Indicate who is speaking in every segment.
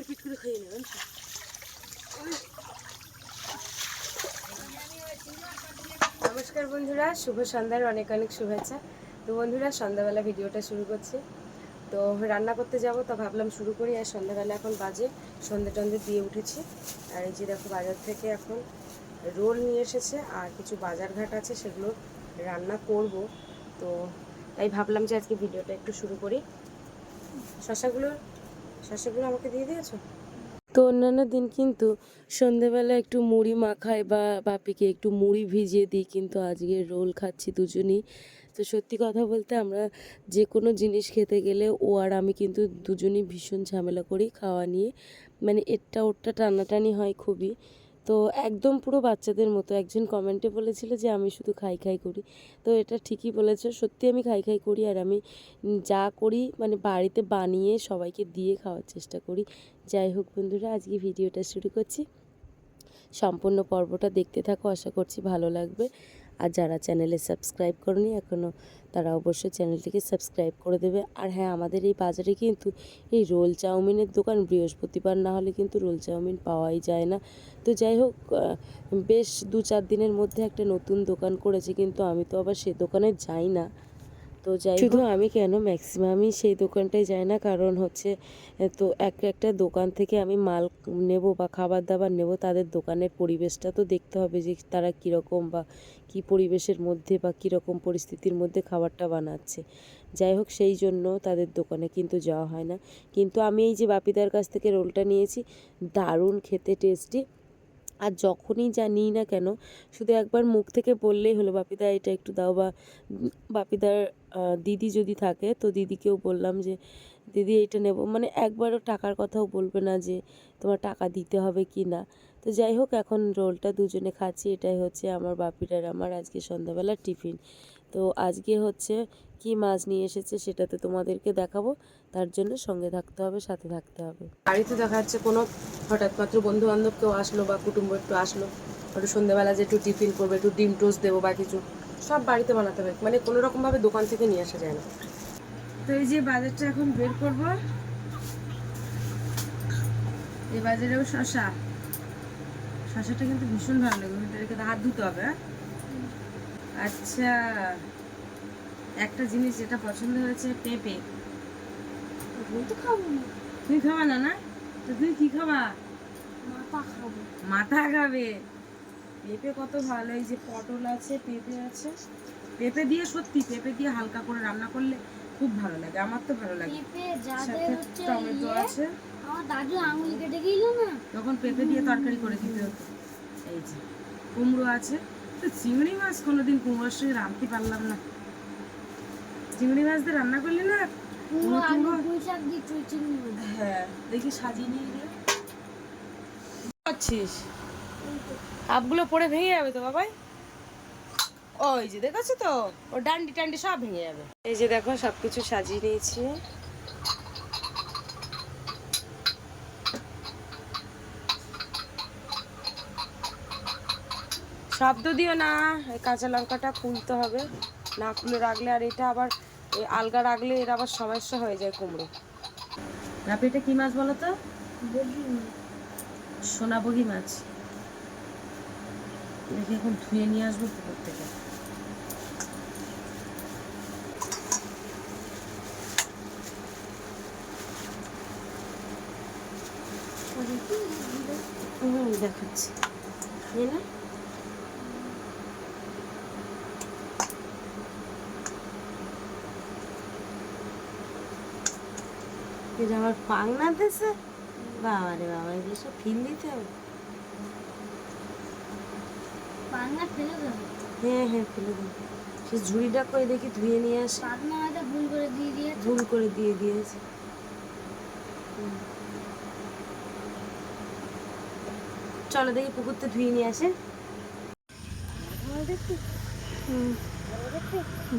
Speaker 1: মারপিট করে খেয়ে নেবেন। নমস্কার বন্ধুরা, শুভ সন্ধ্যার অনেক অনেক শুভেচ্ছা। তো বন্ধুরা, সন্ধ্যাবেলা ভিডিওটা শুরু করছি। তো রান্না করতে যাব, তো ভাবলাম শুরু করি। আর সন্ধ্যাবেলা এখন বাজে, সন্ধ্যে টন্ধে দিয়ে উঠেছি। আর এই যে দেখো, বাজার থেকে এখন রোল নিয়ে এসেছে আর কিছু বাজার ঘাট আছে, সেগুলো রান্না করব। তো তাই ভাবলাম যে আজকে ভিডিওটা একটু শুরু করি। শশাগুলো আমাকে দিয়ে দিয়েছো? তো অন্যান্য দিন কিন্তু সন্ধেবেলা একটু মুড়ি মাখাই বা বাপিকে একটু মুড়ি ভিজিয়ে দিই, কিন্তু আজকে রোল খাচ্ছি দুজনেই। তো সত্যি কথা বলতে, আমরা যে কোনো জিনিস খেতে গেলে ও আর আমি কিন্তু দুজনেই ভীষণ ঝামেলা করি খাওয়া নিয়ে। মানে এরটা ওরটা টানাটানি হয় খুবই। তো একদম পুরো বাচ্চাদের মতো। একজন কমেন্টে বলেছিল যে আমি শুধু খাই খাই করি। তো এটা ঠিকই বলেছ, সত্যি আমি খাই খাই করি। আর আমি যা করি মানে বাড়িতে বানিয়ে সবাইকে দিয়ে খাওয়ার চেষ্টা করি। যাই হোক বন্ধুরা, আজকে ভিডিওটা শুরু করছি। সম্পূর্ণ পর্বটা দেখতে থাকো, আশা করছি ভালো লাগবে। আর যারা চ্যানেলে সাবস্ক্রাইব করনি এখনও, তারা অবশ্যই চ্যানেলটিকে সাবস্ক্রাইব করে দেবে। আর হ্যাঁ, আমাদের এই বাজারে কিন্তু এই রোল চাউমিনের দোকান বৃহস্পতিবার না হলে কিন্তু রোল চাউমিন পাওয়াই যায় না। তো যাই হোক, বেশ 2-4 দিনের মধ্যে একটা নতুন দোকান করেছে, কিন্তু আমি তো আবার সে দোকানে যাই না। তো যাই শুধু আমি কেন, ম্যাক্সিমামই সেই দোকানটায় যাই না। কারণ হচ্ছে, তো একটা দোকান থেকে আমি মাল নেব বা খাবার দাবার নেব, তাদের দোকানের পরিবেশটা তো দেখতে হবে যে তারা কীরকম বা কী পরিবেশের মধ্যে বা কীরকম পরিস্থিতির মধ্যে খাবারটা বানাচ্ছে। যাই হোক, সেই জন্য তাদের দোকানে কিন্তু যাওয়া হয় না। কিন্তু আমি এই যে বাপিদার কাছ থেকে রোলটা নিয়েছি, দারুণ খেতে, টেস্টি। আর যখনই যা নিই না কেন, শুধু একবার মুখ থেকে বললেই হলো, বাপিদা এটা একটু দাও। বা বাপিদার দিদি যদি থাকে, তো দিদিকেও বললাম যে দিদি এইটা নেব, মানে একবারও টাকার কথাও বলবে না যে তোমার টাকা দিতে হবে কি না। তো যাই হোক, এখন রোলটা দুজনে খাচ্ছি। এটাই হচ্ছে আমার বাপির আর আমার আজকে সন্ধ্যাবেলার টিফিন। তো আজকে হচ্ছে কি মাছ নিয়ে এসেছে সেটা তো তোমাদেরকে দেখাবো। তার জন্য সঙ্গে থাকতে হবে, সাথে থাকতে হবে। বাড়িতে দেখা যাচ্ছে কোনো হঠাৎ মাত্র বন্ধু বান্ধব কেউ আসলো বা কুটুম্ব একটু আসলো, একটু সন্ধ্যাবেলা যে একটু টিফিন করবে, একটু ডিম টোস্ট দেবো বা কিছু, সব বাড়িতে বানাতে হবে। মানে কোনো রকমভাবে দোকান থেকে নিয়ে আসা যায় না। তো এই যে বাজারটা এখন বের করবো। এই বাজারেও শশাটা কিন্তু ভীষণ ভালো লাগে। এটাকে হাত ধুতে হবে। আচ্ছা, একটা জিনিস যেটা পছন্দ হয়েছে, পেঁপে। তো খাবো না। তুমি খাবা না? না তো তুমি কি খাবা? মাথা খাবে। পেঁপে কত ভালো। এই যে পটল আছে, পেঁপে আছে। পেঁপে দিয়ে, সত্যি পেঁপে দিয়ে হালকা করে রান্না করলে খুব ভালো লাগে। আমার তো ভালো লাগে। সাথে টমেটো আছে। আমার দাদু আঙুল কেটে গেল না, তখন পেঁপে দিয়ে তরকারি করে দিতে হতো। এই যে কুমড়ো আছে। তো চিংড়ি মাছ কোনোদিন কুমড়োর সঙ্গে রাঁধতে পারলাম না। চিংড়ি মাছ দিয়ে রান্না করলি না, হ্যাঁ, দেখি সাজিয়ে নিয়ে গেলে পাচ্ছিস। কাপগুলো পরে ভেঙে যাবে তো বাবাই। ওই যে দেখেছো তো, ও ডান্ডি টান্ডি সব ভেঙে যাবে। এই যে দেখো, সবকিছু সাজিয়ে নিয়েছি। শব্দ দিও না, এই কাঁচা লঙ্কাটা খুলতে হবে, না খুলে রাখলে আর এটা আবার আলগা রাখলে এর আবার সমস্যা হয়ে যায় কুমড়ো। আপনি এটা কি মাছ বলো তো? সোনাবগি মাছ। দেখি এখন ধুয়ে নিয়ে আসবো পুকুর থেকে। দেখাচ্ছি না। আমার পাংনা দিয়েছে। বাবা রে বাবা, এগুলো সব ফিল দিতে হবে। পাংনা ফেলে দেবো? হ্যাঁ হ্যাঁ, ফেলে দেবো। সে ঝুড়িটা করে দেখি ধুয়ে নিয়ে আসে। পাংনা হয়তো ভুল করে দিয়ে দিয়েছে। চলো দেখি পুকুরতে ধুয়ে নিয়ে আসে।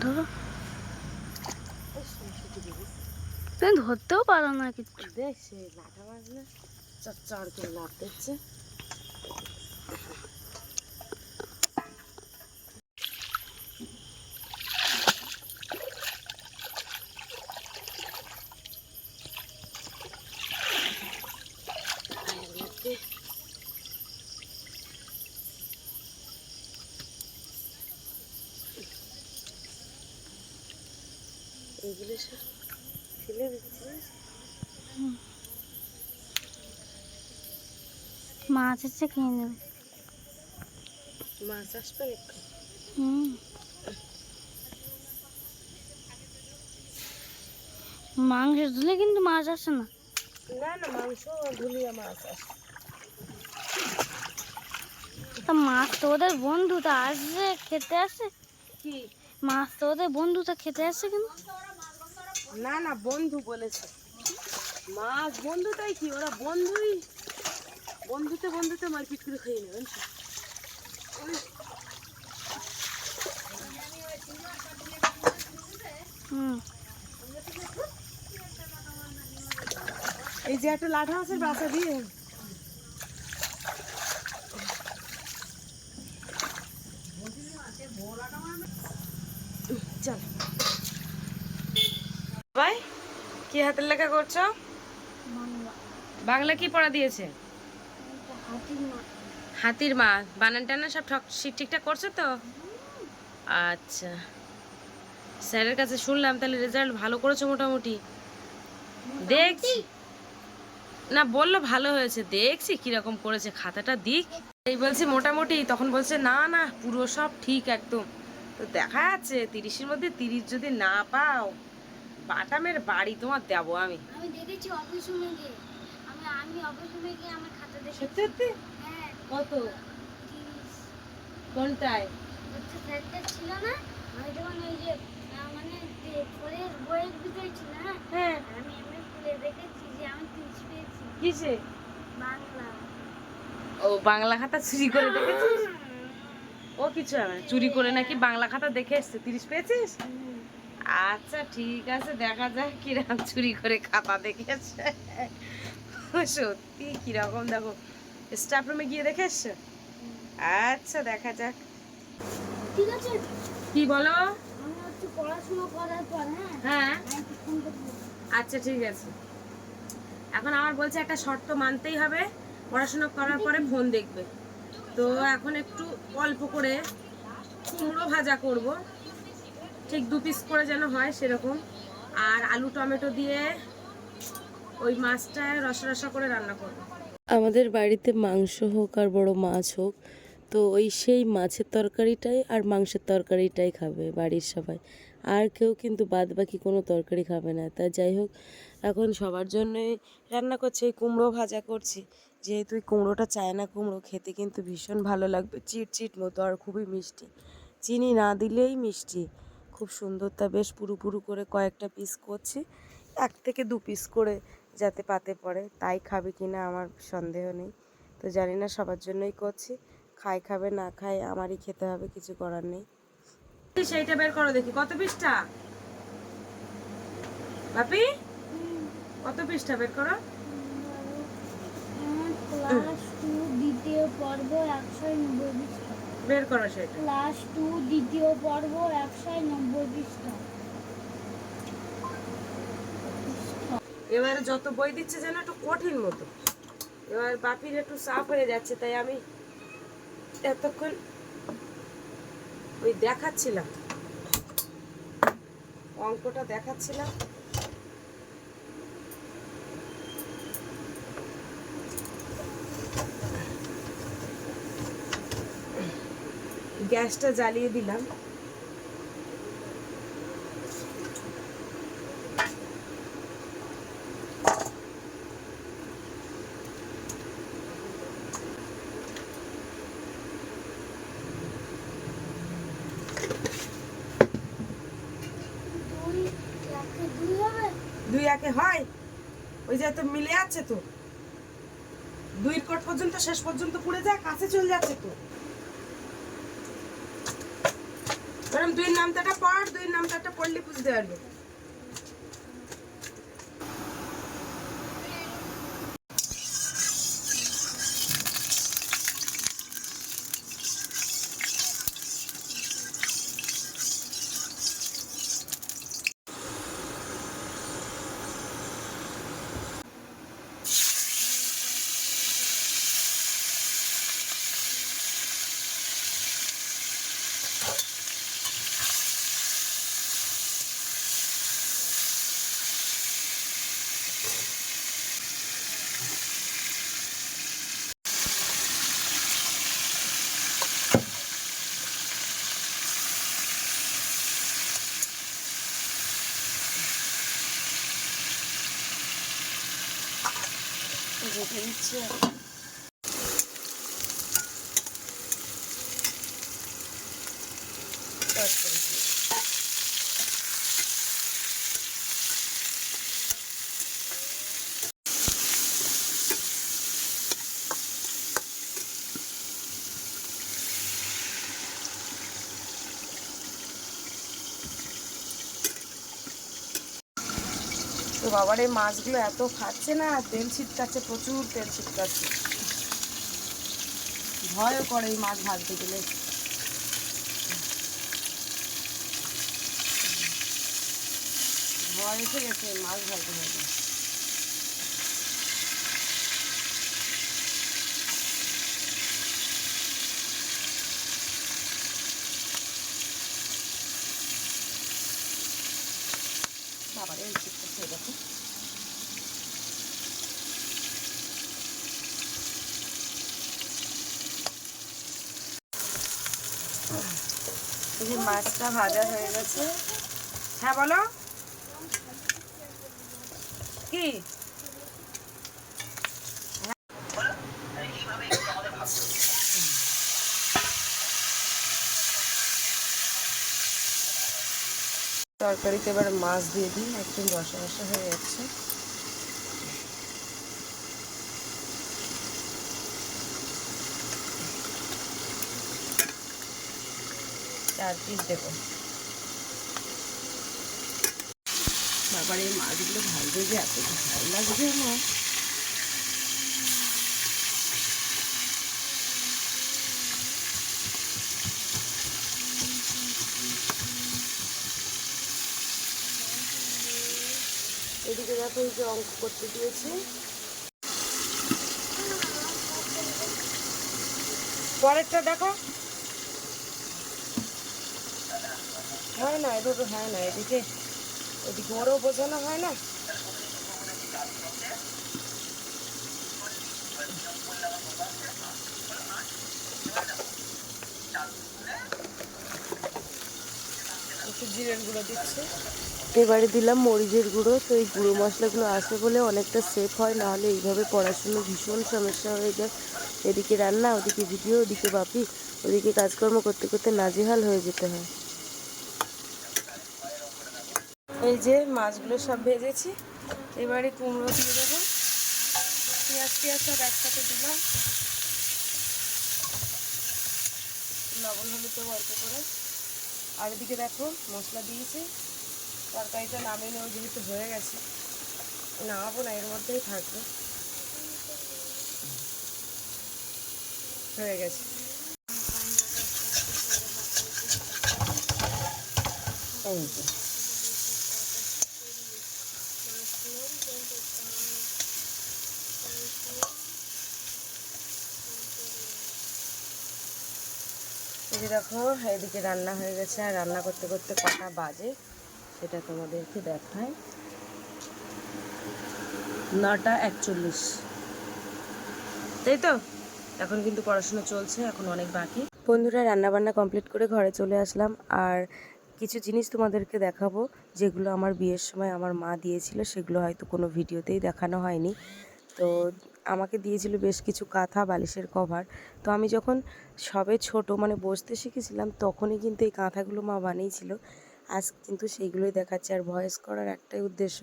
Speaker 1: ধরো, তুমি ধরতেও পারো না কিছু। দেখ, সে লাঠা মাছ না, চড় করে লাভ দিচ্ছে। এইগুলো সব ফেলে দিচ্ছিস।
Speaker 2: মাছ আছে খেয়ে নেব।
Speaker 1: মাছ আসবে একটু।
Speaker 2: মাংস ধুলে কিন্তু মাছ আসে না।
Speaker 1: না না, মাংস ধুলিয়া মাছ আসে।
Speaker 2: তা মাছ তো ওদের বন্ধু, তা আসে খেতে আসে
Speaker 1: কি?
Speaker 2: মাছ তো ওদের বন্ধু, তা খেতে আসে কেন?
Speaker 1: না না, বন্ধু বলেছে। মাছ বন্ধু তাই কি, ওরা বন্ধুই, বন্ধুতে বন্ধুতে মারপিট করে খেয়ে নেবে। এই যে একটা লাঠা আছে বাসা দিয়ে, চল ভাই। কি হাতের লেখা করছো? বাংলা কি পড়া দিয়েছে? হাতির মা। বানান টানা সব ঠিকঠাক করছো তো? আচ্ছা, স্যারের কাছে শুনলাম তাহলে রেজাল্ট ভালো করেছো মোটামুটি। দেখছি না, বললো ভালো হয়েছে, দেখছি কিরকম করেছে, খাতাটা দিক। এই বলছি মোটামুটি, তখন বলছে না না পুরো সব ঠিক একদম। তো দেখা যাচ্ছে 30-এর মধ্যে 30 যদি না পাও, বাটামের বাড়ি তোমার দেবো আমি।
Speaker 2: আমি দেখেছি অফিসে গিয়ে, আমি অফিসে গিয়ে আমার খাতা দেখেছি।
Speaker 1: সত্যি?
Speaker 2: হ্যাঁ।
Speaker 1: কত?
Speaker 2: 30।
Speaker 1: কোনটায়?
Speaker 2: হচ্ছে স্যারটা ছিল না, আমি যখন ওই যে মানে ফলের বইয়ের ভিতরে ছিল না,
Speaker 1: হ্যাঁ,
Speaker 2: আমি এমনি খুলে দেখেছি যে আমি 30 পেয়েছি।
Speaker 1: কিসে?
Speaker 2: বাংলা।
Speaker 1: ও, বাংলা খাতা চুরি করে দেখেছিস? ও কিছু হবে না, চুরি করে নাকি বাংলা খাতা দেখে এসছে, 30 পেয়েছিস? আচ্ছা ঠিক আছে, দেখা যাক কিরকম চুরি করে খাতা দেখেছে। সত্যি কিরকম, দেখো স্টাফ রুমে গিয়ে দেখে এসছে। আচ্ছা দেখা যাক।
Speaker 2: ঠিক আছে,
Speaker 1: কি বলো?
Speaker 2: আমি হচ্ছে পড়াশোনা করার পর, হ্যাঁ
Speaker 1: হ্যাঁ
Speaker 2: আমি ফোন করবো।
Speaker 1: আচ্ছা ঠিক আছে। এখন আমার বলছে একটা শর্ত মানতেই হবে, পড়াশোনা করার পরে ফোন দেখবে। তো এখন একটু অল্প করে কুমড়ো ভাজা করব, ঠিক 2 পিস করে যেন হয় সেরকম, আর আলু টমেটো দিয়ে ওই মাছটা রসা রসা করে রান্না করব। আমাদের বাড়িতে মাংস হোক আর বড় মাছ হোক, তো ওই সেই মাছের তরকারিটাই আর মাংসের তরকারিটাই খাবে বাড়ির সবাই, আর কেউ কিন্তু বাদ বাকি কোনো তরকারি খাবে না। তা যাই হোক, এখন সবার জন্যই রান্না করছি, এই কুমড়ো ভাজা করছি। যেহেতু এই কুমড়োটা চায়না কুমড়ো, খেতে কিন্তু ভীষণ ভালো লাগবে, চিট চিট মতো আর খুবই মিষ্টি, চিনি না দিলেই মিষ্টি, খুব সুন্দর। তা বেশ পুরু পুরু করে কয়েকটা পিস করছি, 1 থেকে 2 পিস করে, যাতে পাতে পড়ে। তাই খাবে কি না আমার সন্দেহ নেই, তো জানি না, সবার জন্যই করছি। খায় খাবে, না খায় আমারই খেতে হবে, কিছু করার নেই। সেইটা বের করো দেখি, কত পিসটা বাপি, কত পিসটা বের করো।
Speaker 2: ক্লাস 2 দ্বিতীয় পর্ব 190 পৃষ্ঠা।
Speaker 1: বের করো সেটা।
Speaker 2: ক্লাস 2 দ্বিতীয় পর্ব 190 পৃষ্ঠা।
Speaker 1: এবারে যত বই দিচ্ছে যেন একটু কঠিন মতো, এবার বাপির একটু চাপ হয়ে যাচ্ছে, তাই আমি এতক্ষণ ওই দেখাচ্ছিলাম, অঙ্কটা দেখাচ্ছিলাম। গ্যাসটা জ্বালিয়ে দিলাম। দুই একে হয়, ওই যে তো মিলে যাচ্ছে তো, 2-এর কোট পর্যন্ত শেষ পর্যন্ত পুড়ে যায়, কাছে চলে যাচ্ছে তো। এরকম 2-এর নামটা পড়, 2-এর নামটা পড়লে বুঝতে পারবে। রেখে দিচ্ছি। তো বাবার এই মাছগুলো এত খাচ্ছে না, তেল ছিটকাচ্ছে, প্রচুর তেল ছিটকাচ্ছে, ভয়ও করে এই মাছ ভাজতে গেলে। ভয় এসে গেছে মাছ ভাজতে ভাজতে। বাবার এই ছিটকাচ্ছে দেখো। এই মাছটা ভাজা হয়ে গেছে। হ্যাঁ বলো কি? তরকারিতে এবার মাছ দিয়ে দিই, একদম রসা রসা হয়ে যাচ্ছে। চার পিস দেবো। বাবার এই মাছগুলো ভাজতে যে এত ভালো লাগছে আমার। এদিকে দেখো এই যে অঙ্ক করতে দিয়েছি, পরেরটা দেখো। হয় না এভাবে, হয় না, এদিকে ওদিকে ওরও বোঝানো হয় না। একটু জিরের গুঁড়ো দিচ্ছি, এবারে দিলাম মরিচের গুঁড়ো। তো এই গুঁড়ো মশলাগুলো আসে বলে অনেকটা সেফ হয়, নাহলে এইভাবে পড়াশুনো ভীষণ সমস্যা হয়ে যায়। এদিকে রান্না, ওদিকে ভিডিও, ওদিকে বাপি, ওদিকে কাজকর্ম করতে করতে নাজেহাল হয়ে যেতে হয়। এই যে মাছগুলো সব ভেজেছি, এবারে কুমড়ো দিয়ে দেবো। পেঁয়াজ সব একসাথে দিলাম, লবণ হলুদ তো অল্প করে। আর এদিকে দেখো মশলা দিয়েছি, তরকারিটা নামিয়ে নেওয়া যেহেতু হয়ে গেছে, নামাবো না, এর মধ্যেই থাকবে, হয়ে গেছে। এই যে এই দেখো এদিকে রান্না হয়ে গেছে। আর রান্না করতে করতে কটা বাজে সেটা তোমাদেরকে দেখায়, 9:41, তাই তো। এখন কিন্তু পড়াশোনা চলছে, এখন অনেক বাকি। বন্ধুরা রান্না বান্না কমপ্লিট করে ঘরে চলে আসলাম। আর কিছু জিনিস তোমাদেরকে দেখাবো যেগুলো আমার বিয়ের সময় আমার মা দিয়েছিল, সেগুলো হয়তো কোনো ভিডিওতেই দেখানো হয়নি। তো আমাকে দিয়েছিল বেশ কিছু কাঁথা, বালিশের কভার। তো আমি যখন সবে ছোট মানে বসতে শিখেছিলাম, তখনই কিন্তু এই কাঁথাগুলো মা বানিয়েছিল। আজ কিন্তু সেইগুলোই দেখাচ্ছে। আর ভয়েস করার একটাই উদ্দেশ্য,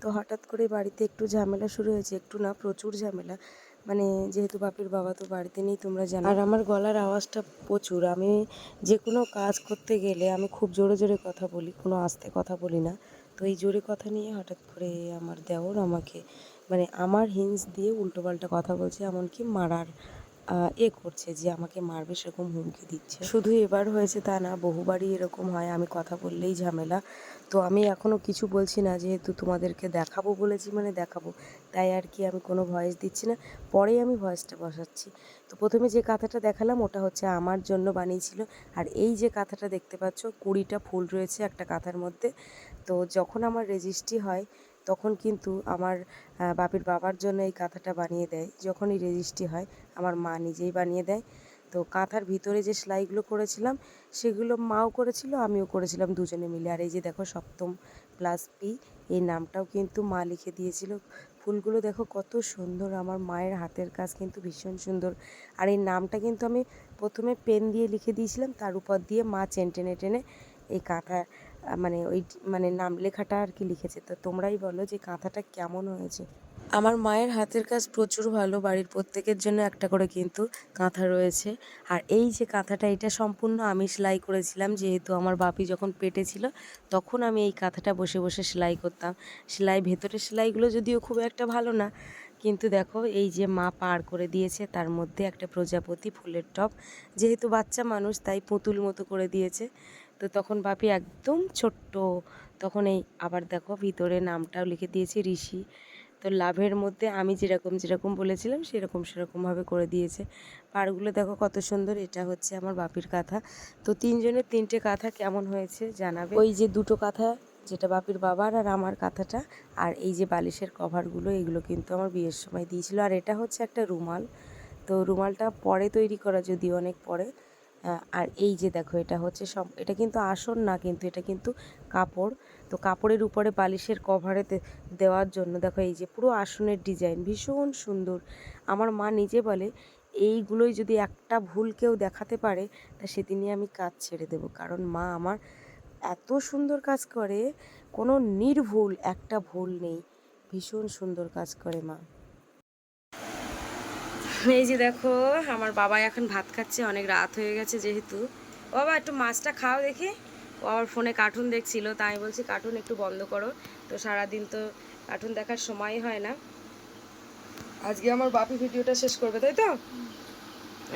Speaker 1: তো হঠাৎ করে বাড়িতে একটু ঝামেলা শুরু হয়েছে, একটু না প্রচুর ঝামেলা। মানে যেহেতু বাপের বাবা তো বাড়িতে নেই, তোমরা জানো। আর আমার গলার আওয়াজটা প্রচুর, আমি যে কোনো কাজ করতে গেলে আমি খুব জোরে জোরে কথা বলি, কোনো আস্তে কথা বলি না। তো এই জোরে কথা নিয়ে হঠাৎ করে আমার দেওর আমাকে মানে আমার হিন্স দিয়ে উল্টোপাল্টা কথা বলছে, এমনকি মারার করছে, যে আমাকে মারবে সেরকম হুমকি দিচ্ছে। শুধু এবার হয়েছে তা না, বহুবারই এরকম হয়, আমি কথা বললেই ঝামেলা। তো আমি এখনও কিছু বলছি না, যেহেতু তোমাদেরকে দেখাবো বলেছি মানে দেখাবো, তাই আর কি আমি কোনো ভয়েস দিচ্ছি না, পরেই আমি ভয়েসটা বসাচ্ছি। তো প্রথমে যে কাঁথাটা দেখালাম ওটা হচ্ছে আমার জন্য বানিয়েছিল। আর এই যে কাঁথাটা দেখতে পাচ্ছ, 20টা ফুল রয়েছে একটা কাঁথার মধ্যে। তো যখন আমার রেজিস্ট্রি হয় তখন কিন্তু আমার বাপির বাবার জন্য এই কাঁথাটা বানিয়ে দেয়। যখনই রেজিস্ট্রি হয় আমার মা নিজেই বানিয়ে দেয়। তো কাঁথার ভিতরে যে সেলাইগুলো করেছিলাম সেগুলো মাও করেছিল, আমিও করেছিলাম, দুজনে মিলে। আর এই যে দেখো সপ্তম +P, এই নামটাও কিন্তু মা লিখে দিয়েছিল ফুলগুলো দেখো কত সুন্দর, আমার মায়ের হাতের কাজ কিন্তু ভীষণ সুন্দর। আর এই নামটা কিন্তু আমি প্রথমে পেন দিয়ে লিখে দিয়েছিলাম, তার উপর দিয়ে মা চেন টেনে টেনে এই কাঁথা মানে ওই মানে নাম লেখাটা আর কি লিখেছে। তো তোমরাই বলো যে কাঁথাটা কেমন হয়েছে। আমার মায়ের হাতের কাজ প্রচুর ভালো, বাড়ির প্রত্যেকের জন্য একটা করে কিন্তু কাঁথা রয়েছে। আর এই যে কাঁথাটা, এটা সম্পূর্ণ আমি সেলাই করেছিলাম, যেহেতু আমার বাপি যখন পেটে ছিল তখন আমি এই কাঁথাটা বসে বসে সেলাই করতাম। সেলাই, ভেতরের সেলাইগুলো যদিও খুব একটা ভালো না, কিন্তু দেখো এই যে মা পার করে দিয়েছে, তার মধ্যে একটা প্রজাপতি ফুলের টব, যেহেতু বাচ্চা মানুষ তাই পুতুল মতো করে দিয়েছে। তো তখন বাপি একদম ছোট্ট, তখন এই আবার দেখো ভিতরে নামটাও লিখে দিয়েছে ঋষি। তো লাভের মধ্যে আমি যেরকম যেরকম বলেছিলাম সেরকমভাবে করে দিয়েছে। পাড়গুলো দেখো কত সুন্দর। এটা হচ্ছে আমার বাপির কাঁথা। তো তিনজনের তিনটে কাঁথা কেমন হয়েছে জানাবে। ওই যে দুটো কাঁথা, যেটা বাপির বাবার আর আমার কাঁথাটা, আর এই যে বালিশের কভারগুলো, এগুলো কিন্তু আমার বিয়ের সময় দিয়েছিল। আর এটা হচ্ছে একটা রুমাল, তো রুমালটা পরে তৈরি করা, যদিও অনেক পরে। আর এই যে দেখো, এটা হচ্ছে এটা কিন্তু আসন না, কিন্তু এটা কিন্তু কাপড়। তো কাপড়ের উপরে বালিশের কভারে দেওয়ার জন্য দেখো এই যে পুরো আসনের ডিজাইন ভীষণ সুন্দর। আমার মা নিজে বলে এইগুলোই যদি একটা ভুল কেউ দেখাতে পারে তা সেদিনই আমি কাজ ছেড়ে দেবো, কারণ মা আমার এত সুন্দর কাজ করে, কোনো নির্ভুল একটা ভুল নেই, ভীষণ সুন্দর কাজ করে মা। এই যে দেখো আমার বাবা এখন ভাত খাচ্ছে, অনেক রাত হয়ে গেছে যেহেতু। ও বাবা একটু মাছটা খাও দেখি। ও আমার ফোনে কার্টুন দেখছিল, তাই আমি বলছি কার্টুন একটু বন্ধ করো। তো সারাদিন তো কার্টুন দেখার সময়ই হয় না। আজকে আমার বাপি ভিডিওটা শেষ করবে, তাই তো?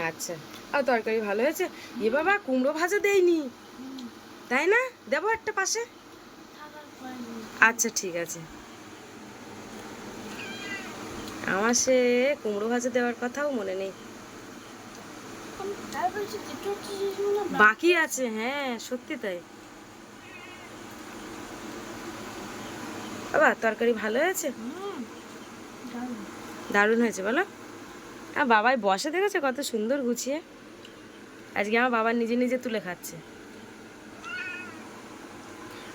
Speaker 1: আচ্ছা। আর তরকারি ভালো হয়েছে। এ বাবা কুমড়ো ভাজা দেয়নি, তাই না? দেবো একটা পাশে। আচ্ছা ঠিক আছে। আমার সে কুমড়ো ভাজা দেওয়ার কথাও মনে নেই, বাকি আছে। হ্যাঁ সত্যি তাই। বাবা তরকারি ভালো হয়েছে, দারুণ হয়েছে বলো। আর বাবাই বসে দেখেছে কত সুন্দর গুছিয়ে। আজকে আমার বাবা নিজে নিজে তুলে খাচ্ছে।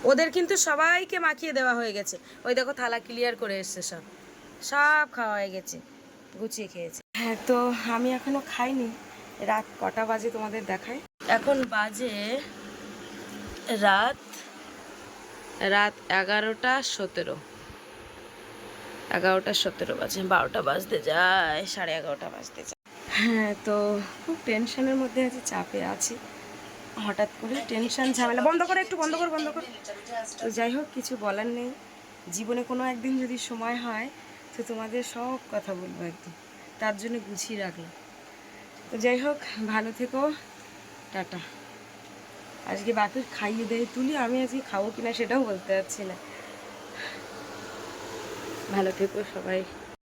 Speaker 1: ওদের কিন্তু সবাইকে মাখিয়ে দেওয়া হয়ে গেছে। ওই দেখো থালা ক্লিয়ার করে এসছে, সব সব খাওয়া হয়ে গেছে, গুছিয়ে খেয়েছে। হ্যাঁ, তো আমি এখনো খাইনি। রাত কটা বাজে তোমাদের দেখাই। এখন বাজে রাত 11:17। 11:17 বাজে, 12টা বাজতে যায়, 11:30 বাজতে যায়। হ্যাঁ, তো খুব টেনশনের মধ্যে আছি, চাপে আছি। হঠাৎ করে টেনশন ঝামেলা, বন্ধ করে একটু, বন্ধ কর। তো যাই হোক, কিছু বলার নেই। জীবনে কোনো একদিন যদি সময় হয় তো তোমাদের সব কথা বলবো একদম, তার জন্য গুছিয়ে রাখলাম। তো যাই হোক, ভালো থেকো, টাটা। আজকে বাকি খাইয়ে দিয়ে তুলি, আমি আজকে খাবো কিনা সেটাও বলতে পারছি না। ভালো থেকো সবাই।